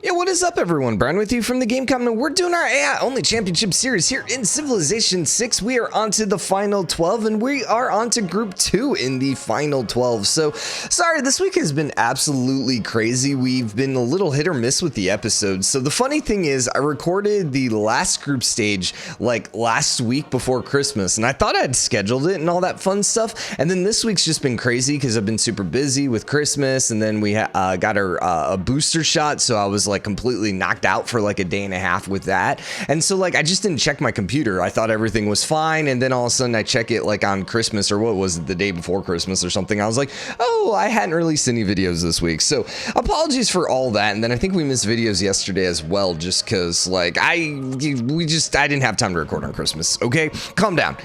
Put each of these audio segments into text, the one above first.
Yeah, what is up everyone? Brian with you from TheGameCommon, and we're doing our AI-only championship series here in Civilization 6. We are on to the final 12, and we are on to Group 2 in the final 12. So, sorry, this week has been absolutely crazy. We've been a little hit or miss with the episodes. So the funny thing is, I recorded the last group stage like last week before Christmas, and I thought I had scheduled it and all that fun stuff. And then this week's just been crazy because I've been super busy with Christmas, and then we got a booster shot, so I was like completely knocked out for like a day and a half with that. And so like I just didn't check my computer. I thought everything was fine, and then all of a sudden I check it like on Christmas, or what was it, the day before Christmas or something. I was like, oh, I hadn't released any videos this week, so apologies for all that. And then I think we missed videos yesterday as well, just because like I didn't have time to record on Christmas. Okay, calm down.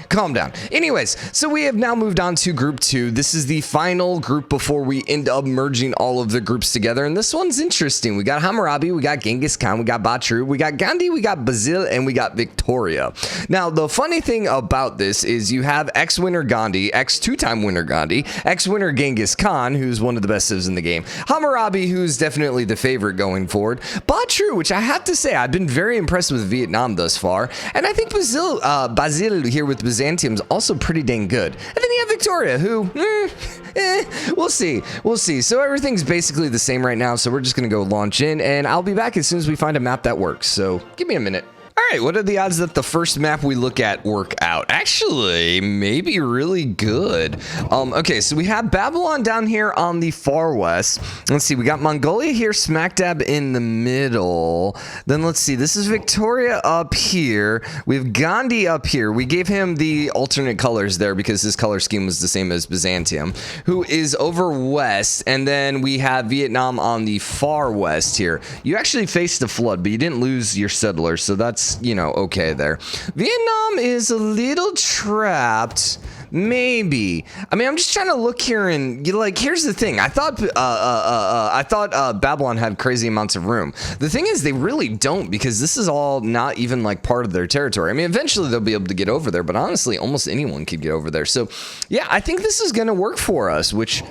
Anyways, so we have now moved on to Group 2. This is the final group before we end up merging all of the groups together, and this one's interesting. We got Hammurabi, we got Genghis Khan, we got Batur, we got Gandhi, we got Basil, and we got Victoria. Now, the funny thing about this is you have ex-winner Gandhi, ex-two-time winner Gandhi, ex-winner Genghis Khan, who's one of the best civs in the game, Hammurabi, who's definitely the favorite going forward, Batur, which I have to say, I've been very impressed with Vietnam thus far, and I think Basil here with Byzantium is also pretty dang good. And then you have Victoria, who, we'll see. So everything's basically the same right now, so we're just gonna go launch in, and I'll be back as soon as we find a map that works. So give me a minute. All right, what are the odds that the first map we look at work out? Actually, maybe really good. Okay, so we have Babylon down here on the far west. Let's see, we got Mongolia here smack dab in the middle. Then let's see, this is Victoria up here. We have Gandhi up here. We gave him the alternate colors there because his color scheme was the same as Byzantium, who is over west. And then we have Vietnam on the far west here. You actually faced the flood, but you didn't lose your settlers, so that's, you know, okay there. Vietnam is a little trapped. Maybe. I mean, I'm just trying to look here, and like, here's the thing. I thought Babylon had crazy amounts of room. The thing is, they really don't, because this is all not even like part of their territory. I mean, eventually they'll be able to get over there, but honestly, almost anyone could get over there. So, yeah, I think this is gonna work for us. Which,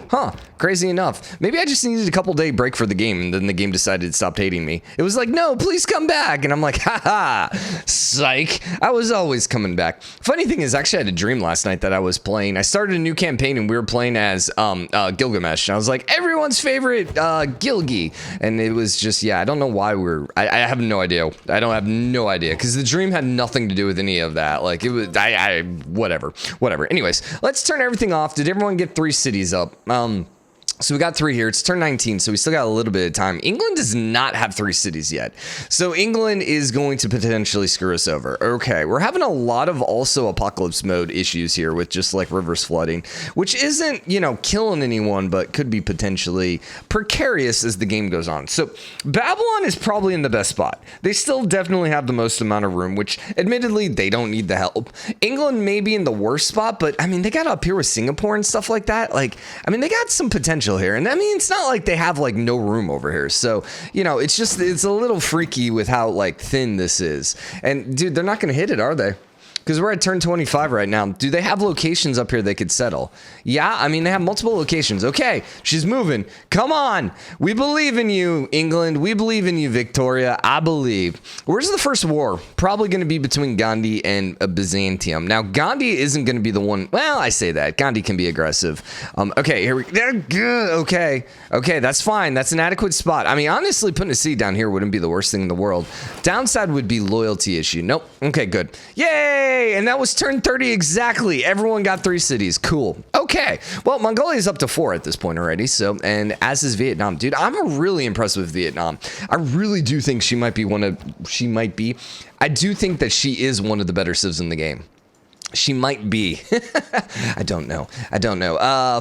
crazy enough. Maybe I just needed a couple-day break for the game, and then the game decided it stopped hating me. It was like, no, please come back, and I'm like, haha, psych. I was always coming back. Funny thing is, actually, I had a dream last night that I was playing. I started a new campaign and we were playing as Gilgamesh, and I was like, everyone's favorite Gilgi, and it was just, yeah, I don't know why I have no idea. I don't have no idea, because the dream had nothing to do with any of that. Like, it was, whatever. Anyways, let's turn everything off. Did everyone get 3 cities up? So we got 3 here. It's turn 19, so we still got a little bit of time. England does not have 3 cities yet. So England is going to potentially screw us over. Okay, we're having a lot of also apocalypse mode issues here with just like rivers flooding, which isn't, you know, killing anyone, but could be potentially precarious as the game goes on. So Babylon is probably in the best spot. They still definitely have the most amount of room, which admittedly they don't need the help. England may be in the worst spot, but I mean, they got up here with Singapore and stuff like that. Like, I mean, they got some potential here, and I mean, it's not like they have like no room over here, so you know, it's a little freaky with how like thin this is. And dude, they're not gonna hit it, are they? Because we're at turn 25 right now. Do they have locations up here they could settle? Yeah, I mean, they have multiple locations. Okay, she's moving. Come on. We believe in you, England. We believe in you, Victoria. I believe. Where's the first war? Probably going to be between Gandhi and Byzantium. Now, Gandhi isn't going to be the one. Well, I say that. Gandhi can be aggressive. Okay, here we go. Okay, that's fine. That's an adequate spot. I mean, honestly, putting a C down here wouldn't be the worst thing in the world. Downside would be loyalty issue. Nope. Okay, good. Yay! And that was turn 30 exactly. Everyone got 3 cities. Cool. Okay. Well, Mongolia is up to 4 at this point already. So, and as is Vietnam. Dude, I'm really impressed with Vietnam. I really do think I do think that she is one of the better civs in the game. She might be. I don't know.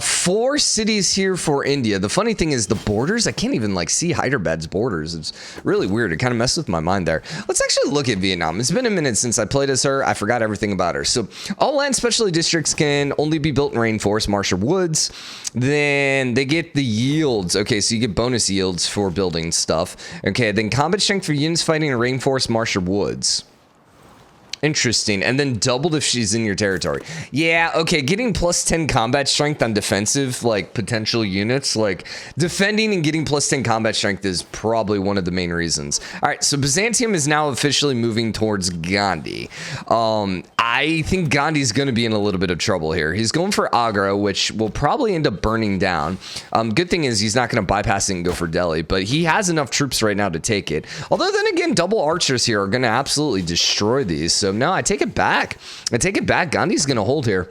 4 cities here for India. The funny thing is the borders, I can't even like see Hyderabad's borders. It's really weird. It kind of messed with my mind there. Let's actually look at Vietnam. It's been a minute since I played as her. I forgot everything about her. So all land specialty districts can only be built in rainforest, marsh, or woods. Then they get the yields. Okay, so you get bonus yields for building stuff. Okay, then combat strength for units fighting in rainforest, marsh, or woods. Interesting. And then doubled if she's in your territory. Yeah, okay, getting plus 10 combat strength on defensive, like, potential units, like, defending and getting plus 10 combat strength is probably one of the main reasons. All right, so Byzantium is now officially moving towards Gandhi. I think Gandhi's going to be in a little bit of trouble here. He's going for Agra, which will probably end up burning down. Good thing is he's not going to bypass it and go for Delhi, but he has enough troops right now to take it. Although then again, double archers here are going to absolutely destroy these. So no, I take it back. Gandhi's going to hold here.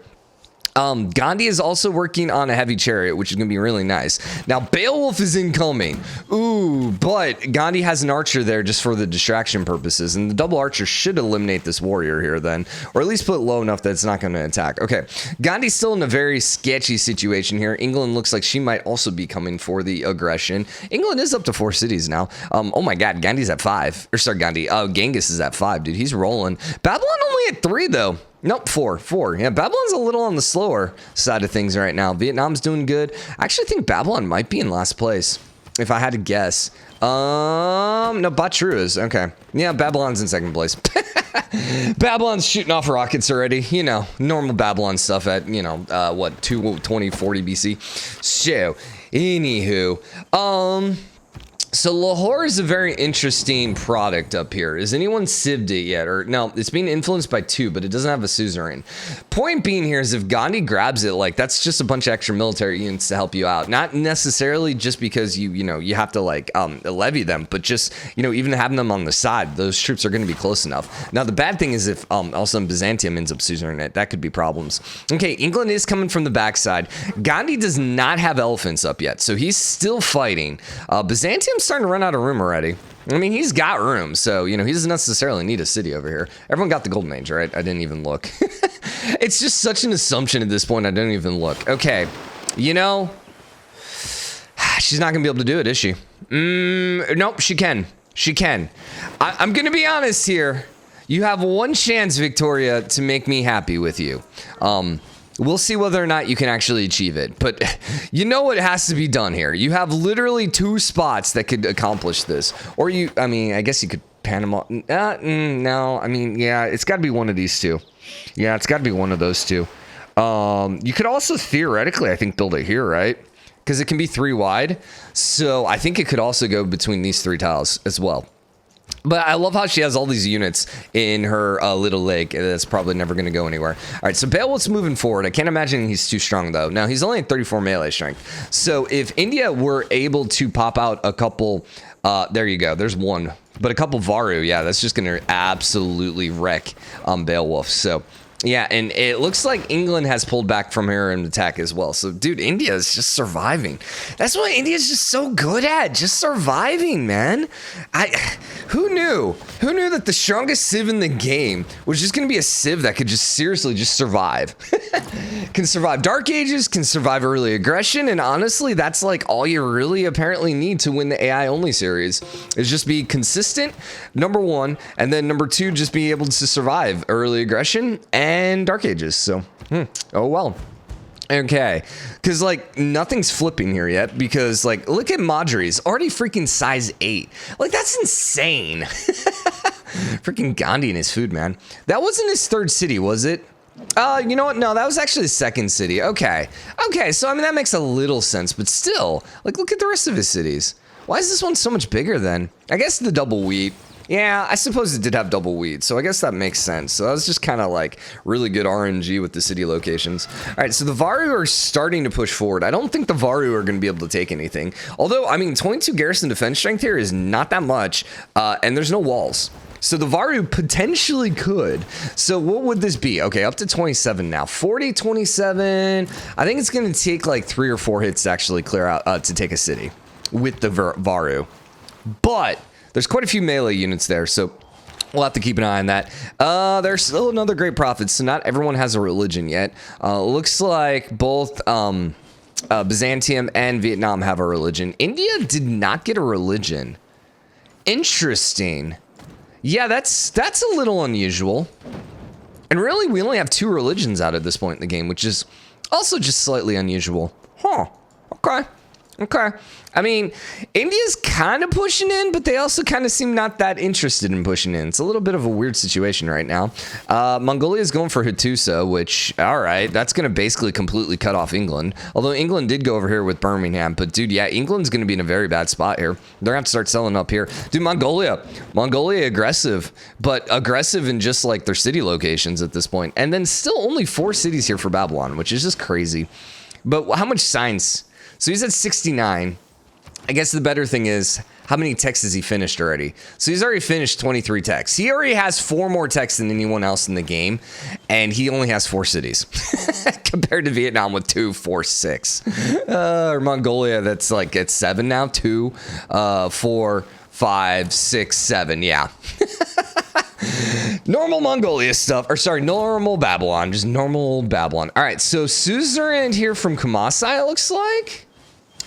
Gandhi is also working on a heavy chariot, which is going to be really nice. Now, Beowulf is incoming. Ooh, but Gandhi has an archer there just for the distraction purposes, and the double archer should eliminate this warrior here then, or at least put it low enough that it's not going to attack. Okay, Gandhi's still in a very sketchy situation here. England looks like she might also be coming for the aggression. England is up to 4 cities now. Oh my god, Gandhi's at 5. Or sorry, Genghis is at 5, dude. He's rolling. Babylon only at 3, though. Nope, 4. Yeah, Babylon's a little on the slower side of things right now. Vietnam's doing good. I actually think Babylon might be in last place, if I had to guess. No, Batru is. Okay. Yeah, Babylon's in second place. Babylon's shooting off rockets already. You know, normal Babylon stuff at, you know, 2040 BC. So, anywho, so Lahore is a very interesting product up here. Has anyone sieved it yet? Or no, it's being influenced by 2, but it doesn't have a suzerain. Point being here is if Gandhi grabs it, like that's just a bunch of extra military units to help you out. Not necessarily just because you have to like levy them, but just, even having them on the side, those troops are going to be close enough. Now the bad thing is if all of a sudden Byzantium ends up suzerain it, that could be problems. Okay, England is coming from the backside. Gandhi does not have elephants up yet, so he's still fighting. Byzantium's starting to run out of room already. I mean, he's got room, so, he doesn't necessarily need a city over here. Everyone got the Golden Age, right? I didn't even look. It's just such an assumption at this point, I didn't even look. Okay, she's not going to be able to do it, is she? Nope, she can. She can. I'm going to be honest here. You have one chance, Victoria, to make me happy with you. We'll see whether or not you can actually achieve it. But you know what has to be done here. You have literally 2 spots that could accomplish this. Or I guess you could Panama. No, yeah, it's got to be one of these 2. Yeah, it's got to be one of those 2. You could also theoretically, I think, build it here, right? Because it can be 3 wide. So I think it could also go between these 3 tiles as well. But I love how she has all these units in her little lake. That's probably never going to go anywhere. All right, so Beowulf's moving forward. I can't imagine he's too strong, though. Now, he's only at 34 melee strength. So if India were able to pop out a couple... there you go. There's one. But a couple Varu, yeah, that's just going to absolutely wreck Beowulf. So... yeah, and it looks like England has pulled back from her in attack as well. So, dude, India is just surviving. That's what India's just so good at, just surviving, man. Who knew? Who knew that the strongest civ in the game was just going to be a civ that could just seriously just survive? Can survive Dark Ages, can survive early aggression, and honestly, that's like all you really apparently need to win the AI-only series, is just be consistent, number 1, and then number 2, just be able to survive early aggression and Dark Ages. So, oh well. Okay, because like nothing's flipping here yet, because like look at Madri's already freaking size 8. Like that's insane. Freaking Gandhi and his food, man. That wasn't his 3rd city, was it? You know what? No, that was actually his 2nd city. Okay, so that makes a little sense, but still, like look at the rest of his cities. Why is this one so much bigger then? I guess the double wheat. Yeah, I suppose it did have double wheat, so I guess that makes sense. So that was just kind of like really good RNG with the city locations. All right, so the Varu are starting to push forward. I don't think the Varu are going to be able to take anything. Although, 22 garrison defense strength here is not that much, and there's no walls. So the Varu potentially could. So what would this be? Okay, up to 27 now. 40, 27. I think it's going to take like 3 or 4 hits to actually clear out to take a city with the Varu. But... there's quite a few melee units there, so we'll have to keep an eye on that. There's still another great prophet, so not everyone has a religion yet. Looks like both Byzantium and Vietnam have a religion. India did not get a religion. Interesting. Yeah, that's a little unusual. And really, we only have 2 religions out at this point in the game, which is also just slightly unusual. Huh. Okay. Okay. I mean, India's kind of pushing in, but they also kind of seem not that interested in pushing in. It's a little bit of a weird situation right now. Mongolia's going for Hattusa, which, all right, that's going to basically completely cut off England. Although England did go over here with Birmingham. But, dude, yeah, England's going to be in a very bad spot here. They're going to have to start selling up here. Dude, Mongolia aggressive, but aggressive in just, like, their city locations at this point. And then still only 4 cities here for Babylon, which is just crazy. But how much science? So he's at 69. I guess the better thing is, how many texts has he finished already? So he's already finished 23 texts. He already has 4 more texts than anyone else in the game, and he only has 4 cities. Compared to Vietnam with 2, 4, 6. Or Mongolia, that's like at 7 now. 2, 4, 5, 6, 7. Yeah. Normal Mongolia stuff, or sorry, normal Babylon, just normal Babylon. All right, so suzerain here from Kamasai, it looks like.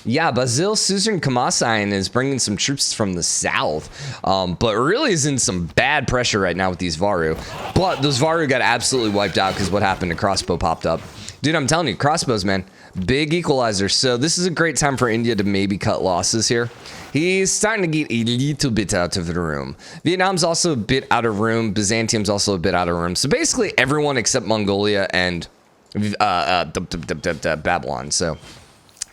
Yeah, Basil, suzerain Kamasai is bringing some troops from the south, but really is in some bad pressure right now with these Varu. But those Varu got absolutely wiped out because what happened to crossbow popped up. Dude, I'm telling you, crossbows, man, big equalizer. So this is a great time for India to maybe cut losses here. He's starting to get a little bit out of the room. Vietnam's also a bit out of room. Byzantium's also a bit out of room. So basically everyone except Mongolia and Babylon. So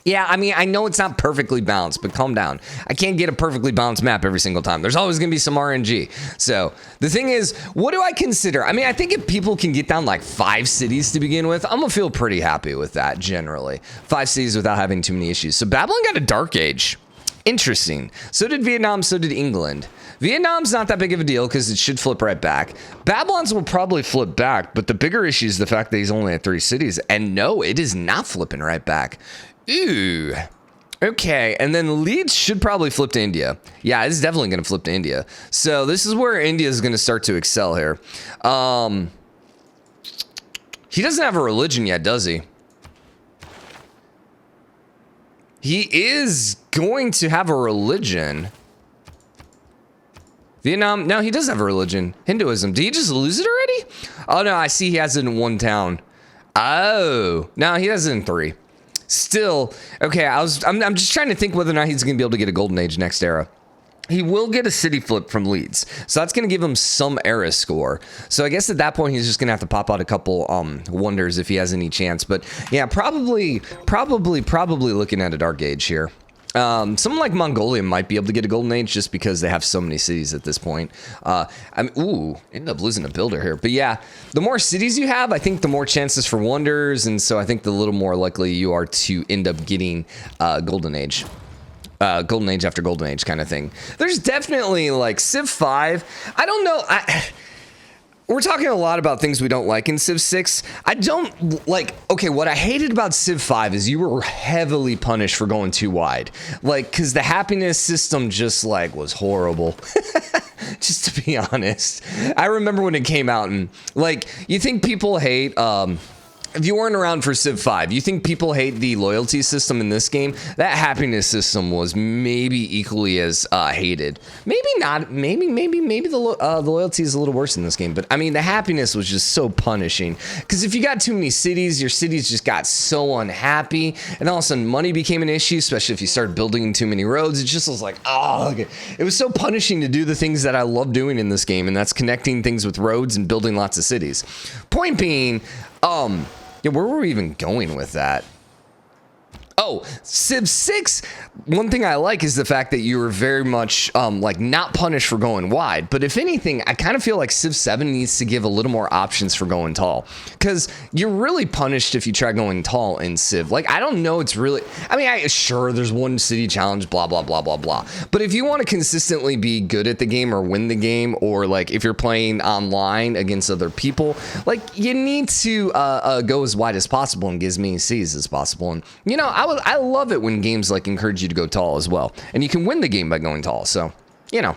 yeah, I mean, I know it's not perfectly balanced, but calm down. I can't get a perfectly balanced map every single time. There's always going to be some RNG. So the thing is, what do I consider? I mean, I think if people can get down like 5 cities to begin with, I'm going to feel pretty happy with that generally. 5 cities without having too many issues. So Babylon got a dark age. Interesting. So did Vietnam, so did England. Vietnam's not that big of a deal because it should flip right back. Babylon's will probably flip back, but the bigger issue is the fact that he's only at 3 cities. And no, it is not flipping right back. Ooh. Okay, and then Leeds should probably flip to India. Yeah, it's definitely going to flip to India. So this is where India is going to start to excel here. He doesn't have a religion yet, does he? He is going to have a religion. Vietnam, no, he does have a religion. Hinduism. Did he just lose it already? Oh, no, I see he has it in 1 town. Oh, no, he has it in 3. Still, okay, I'm just trying to think whether or not he's going to be able to get a golden age next era. He will get a city flip from Leeds, so that's going to give him some era score. So I guess at that point he's just going to have to pop out a couple wonders if he has any chance. But yeah, probably looking at a dark age here. Someone like Mongolia might be able to get a golden age just because they have so many cities at this point. I mean, ooh, ended up losing a builder here. But yeah, the more cities you have, I think the more chances for wonders, and so I think the little more likely you are to end up getting golden age. Golden age after golden age kind of thing. There's definitely like Civ 5. I don't know. We're talking a lot about things we don't like in Civ 6. I don't like, okay, what I hated about Civ 5 is you were heavily punished for going too wide. Like, because the happiness system just like was horrible. Just to be honest. I remember when it came out and like, you think people hate, if you weren't around for Civ 5, you think people hate the loyalty system in this game? That happiness system was maybe equally as hated. Maybe not. Maybe the loyalty is a little worse in this game. But I mean, the happiness was just so punishing. Because if you got too many cities, your cities just got so unhappy. And all of a sudden, money became an issue, especially if you started building too many roads. It just was like, oh, okay. It was so punishing to do the things that I love doing in this game. And that's connecting things with roads and building lots of cities. Point being, yeah, where were we even going with that? Oh, Civ 6, one thing I like is the fact that you were very much like not punished for going wide. But if anything, I kind of feel like Civ 7 needs to give a little more options for going tall. Because you're really punished if you try going tall in Civ. Like, I don't know, it's really, I mean, sure, there's one city challenge, blah, blah, blah, blah, blah. But if you want to consistently be good at the game or win the game, or like if you're playing online against other people, like you need to go as wide as possible and get as many Cs as possible. And, you know, I love it when games like encourage you to go tall as well. And you can win the game by going tall. So, you know.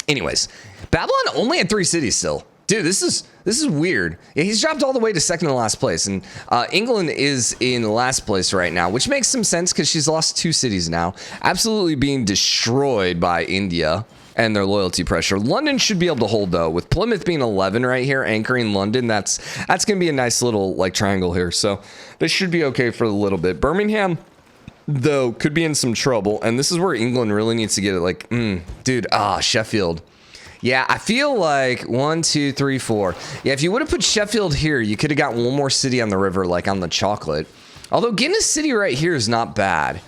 Anyways, Babylon only had 3 cities still. Dude, this is weird. Yeah, he's dropped all the way to second to last place. And England is in last place right now, which makes some sense because she's lost 2 cities now. Absolutely being destroyed by India and their loyalty pressure. London should be able to hold, though. With Plymouth being 11 right here, anchoring London, that's going to be a nice little like triangle here. So this should be okay for a little bit. Birmingham though, could be in some trouble. And this is where England really needs to get it. Like, dude, Sheffield. Yeah, I feel like 1, 2, 3, 4. Yeah, if you would have put Sheffield here, you could have got one more city on the river, like on the chocolate. Although getting a city right here is not bad.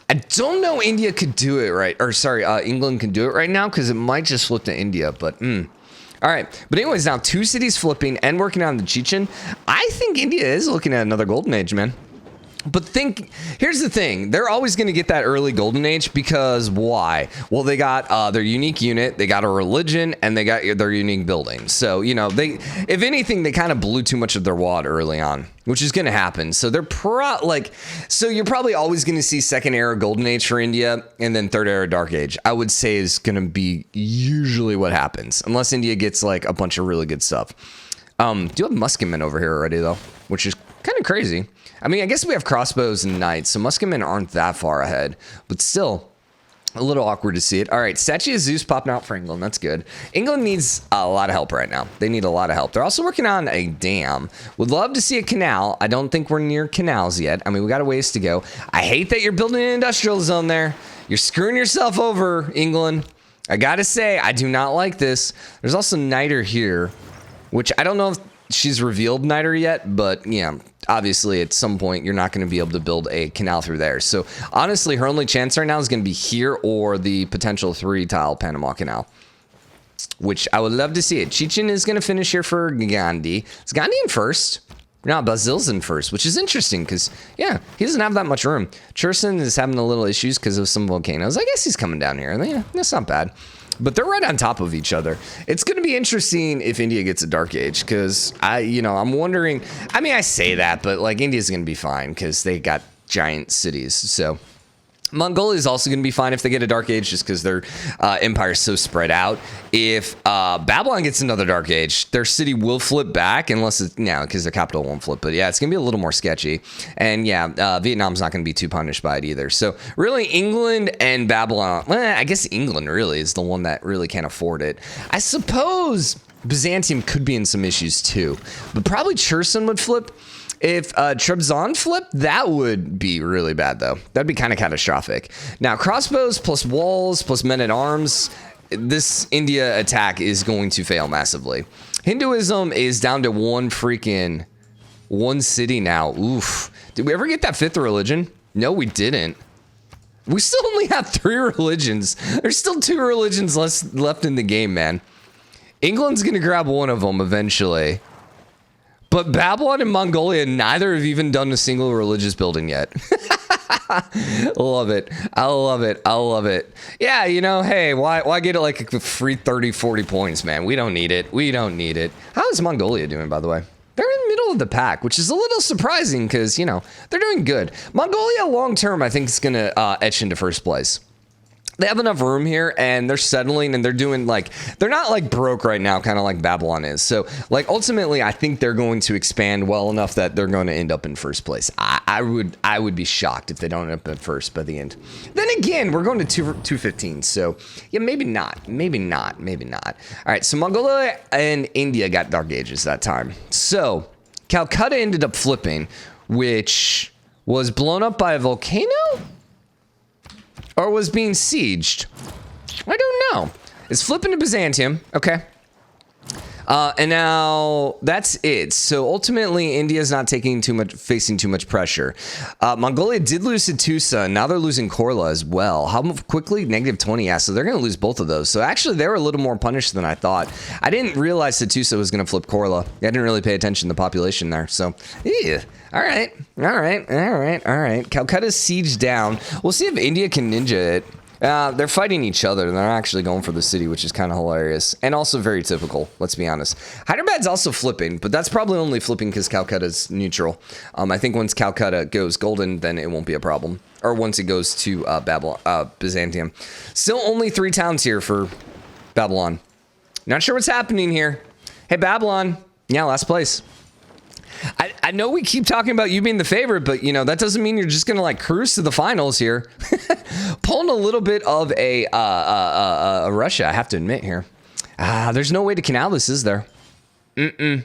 I don't know India could do it right. Or sorry, England can do it right now because it might just flip to India. But, all right. But anyways, now 2 cities flipping and working on the Chechen. I think India is looking at another golden age, man. But here's the thing. They're always going to get that early golden age because why? Well, they got their unique unit, they got a religion, and they got their unique building. So, you know, if anything, they kind of blew too much of their wad early on, which is going to happen. So they're so you're probably always going to see second era golden age for India and then third era dark age. I would say is going to be usually what happens unless India gets like a bunch of really good stuff. Do you have musketmen over here already though, which is kind of crazy. I mean, I guess we have crossbows and knights, so musketmen aren't that far ahead, but still a little awkward to see it. All right, Statue of Zeus popping out for England. That's good. England needs a lot of help right now. They need a lot of help. They're also working on a dam. Would love to see a canal. I don't think we're near canals yet. I mean, we got a ways to go. I hate that you're building an industrial zone there. You're screwing yourself over, England. I got to say, I do not like this. There's also Niter here, which I don't know if she's revealed Niter yet, but yeah, obviously at some point you're not going to be able to build a canal through there. So honestly, her only chance right now is going to be here or the potential 3-tile Panama Canal, which I would love to see it. Chechen is going to finish here for Gandhi. Is Gandhi in first? No, Basil's in first, which is interesting because, yeah, he doesn't have that much room. Cherson is having a little issues because of some volcanoes. I guess he's coming down here. Yeah, that's not bad. But they're right on top of each other. It's going to be interesting if India gets a dark age because I'm wondering. I mean, I say that, but like India's going to be fine because they got giant cities. So Mongolia is also going to be fine if they get a dark age just because their empire is so spread out. If Babylon gets another dark age, their city will flip back unless it's because their capital won't flip. But yeah, it's going to be a little more sketchy. And yeah, Vietnam's not going to be too punished by it either. So really England and Babylon, I guess England really is the one that really can't afford it. I suppose Byzantium could be in some issues too, but probably Cherson would flip. If Trebizond flipped, that would be really bad, though. That'd be kind of catastrophic. Now, crossbows plus walls plus men-at-arms, this India attack is going to fail massively. Hinduism is down to one city now. Oof. Did we ever get that 5th religion? No, we didn't. We still only have 3 religions. There's still 2 religions left in the game, man. England's going to grab one of them eventually. But Babylon and Mongolia, neither have even done a single religious building yet. Love it. I love it. I love it. Yeah, hey, why get it like a free 30, 40 points, man? We don't need it. We don't need it. How is Mongolia doing, by the way? They're in the middle of the pack, which is a little surprising because, they're doing good. Mongolia, long term, I think is going to etch into first place. They have enough room here and they're settling and they're doing they're not broke right now, kind of like Babylon is. So ultimately, I think they're going to expand well enough that they're going to end up in first place. I would be shocked if they don't end up in first by the end. Then again, we're going to 215. So yeah, maybe not. All right. So Mongolia and India got dark ages that time. So Calcutta ended up flipping, which was blown up by a volcano. Or was being sieged? I don't know. It's flipping to Byzantium. Okay. And now that's it. So ultimately, India's not facing too much pressure. Mongolia did lose Hattusa, and now they're losing Korla as well. How quickly? -20. Yeah, so they're going to lose both of those. So actually, they were a little more punished than I thought. I didn't realize Hattusa was going to flip Korla. I didn't really pay attention to the population there. So, yeah. All right. Calcutta's siege down. We'll see if India can ninja it. They're fighting each other. They're not actually going for the city, which is kind of hilarious. And also very typical, let's be honest. Hyderabad's also flipping, but that's probably only flipping because Calcutta's neutral. I think once Calcutta goes golden, then it won't be a problem. Or once it goes to Byzantium. Still only 3 towns here for Babylon. Not sure what's happening here. Hey, Babylon. Yeah, last place. I know we keep talking about you being the favorite, but that doesn't mean you're just gonna cruise to the finals here. Pulling a little bit of a Russia, I have to admit here. There's no way to canal this, is there? Too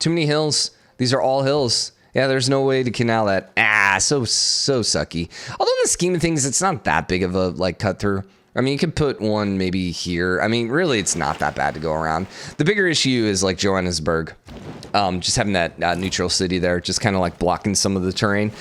many hills. These are all hills. Yeah, there's no way to canal that. so sucky. Although in the scheme of things, it's not that big of a like cut through. I mean, you could put one maybe here. I mean, really, it's not that bad to go around. The bigger issue is like Johannesburg. Just having that neutral city there, just kind of like blocking some of the terrain.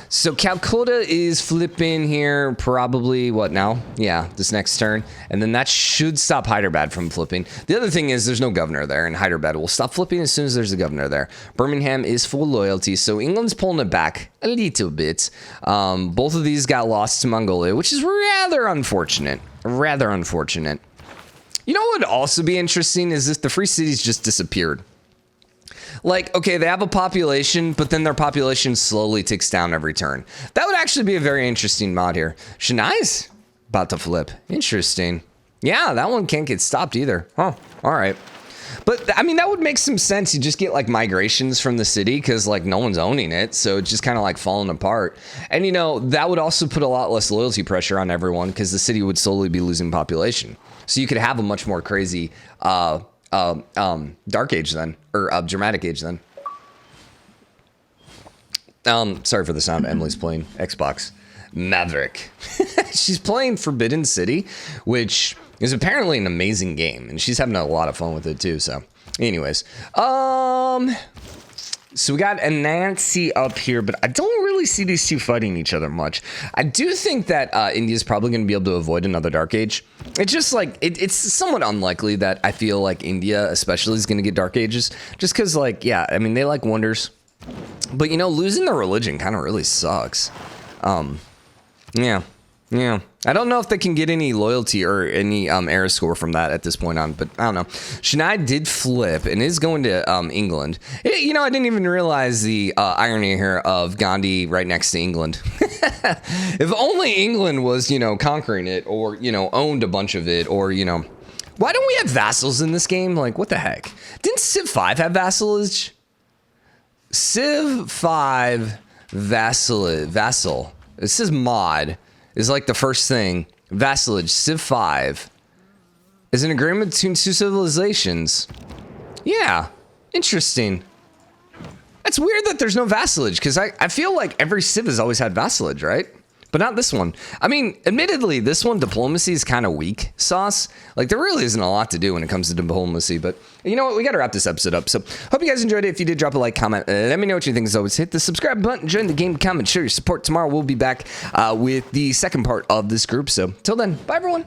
So Calcutta is flipping here probably, what now? Yeah, this next turn. And then that should stop Hyderabad from flipping. The other thing is there's no governor there, and Hyderabad will stop flipping as soon as there's a governor there. Birmingham is full loyalty, so England's pulling it back a little bit. Both of these got lost to Mongolia, which is rather unfortunate. Rather unfortunate. You know what would also be interesting is if the free cities just disappeared. Like, okay, they have a population, but then their population slowly ticks down every turn. That would actually be a very interesting mod here. Chennai's about to flip. Interesting. Yeah, that one can't get stopped either. Huh, all right. But, I mean, that would make some sense. You just get, like, migrations from the city because, like, no one's owning it. So it's just kind of, like, falling apart. And, you know, that would also put a lot less loyalty pressure on everyone because the city would slowly be losing population. So you could have a much more crazy Dark Age then, or Dramatic Age then. Sorry for the sound. Emily's playing Xbox. Maverick. She's playing Forbidden City, which is apparently an amazing game, and she's having a lot of fun with it too. So, anyways, so we got Anansi up here, but I don't really see these two fighting each other much. I do think that India's probably going to be able to avoid another Dark Age. It's just like, it's somewhat unlikely that I feel like India especially is going to get Dark Ages. Just because, like, yeah, I mean, they like wonders. But, you know, losing their religion kind of really sucks. Yeah. I don't know if they can get any loyalty or any era score from that at this point on, but I don't know. Chennai did flip and is going to England. You know, I didn't even realize the irony here of Gandhi right next to England. If only England was, you know, conquering it or, you know, owned a bunch of it or, you know. Why don't we have vassals in this game? Like, what the heck? Didn't Civ 5 have vassalage? Civ 5 vassal. This is mod. Is like the first thing. Vassalage, Civ 5. Is an agreement between two civilizations. Yeah, interesting. It's weird that there's no vassalage, because I feel like every Civ has always had vassalage, right? But not this one. I mean, admittedly, this one, diplomacy is kind of weak sauce. Like, there really isn't a lot to do when it comes to diplomacy. But you know what? We got to wrap this episode up. So, hope you guys enjoyed it. If you did, drop a like, comment. Let me know what you think. As always, hit the subscribe button, join the game, comment, show your support. Tomorrow, we'll be back with the second part of this group. So, till then, bye, everyone.